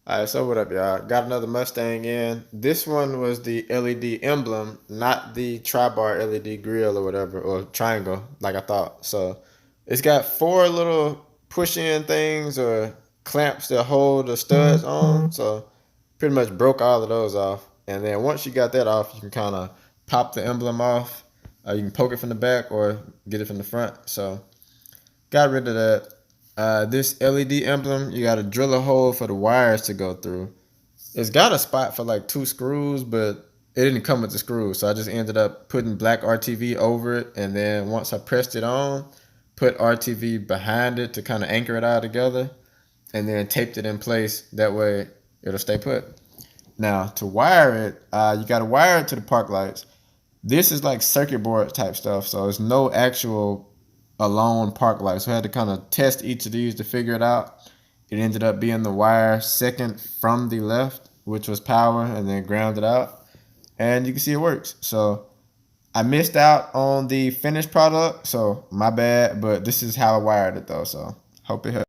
All right, so what up, y'all? Got another Mustang in. This one was the LED emblem, not the tri-bar LED grill or whatever, or triangle, like I thought. So it's got four little push-in things or clamps that hold the studs on. So pretty much broke all of those off. And then once you got that off, you can kind of pop the emblem off. You can poke it from the back or get it from the front. So got rid of that. This LED emblem, you got to drill a hole for the wires to go through. It's got a spot for like two screws, but it didn't come with the screws. So I just ended up putting black RTV over it. And then once I pressed it on, put RTV behind it to kind of anchor it all together. And then taped it in place. That way it'll stay put. Now to wire it, you got to wire it to the park lights. This is like circuit board type stuff. So it's no actual alone park light. So I had to kind of test each of these to figure it out. It ended up being the wire second from the left, which was power, and then grounded out. And you can see it works. So I missed out on the finished product, so my bad, but this is how I wired it though. So hope it helps.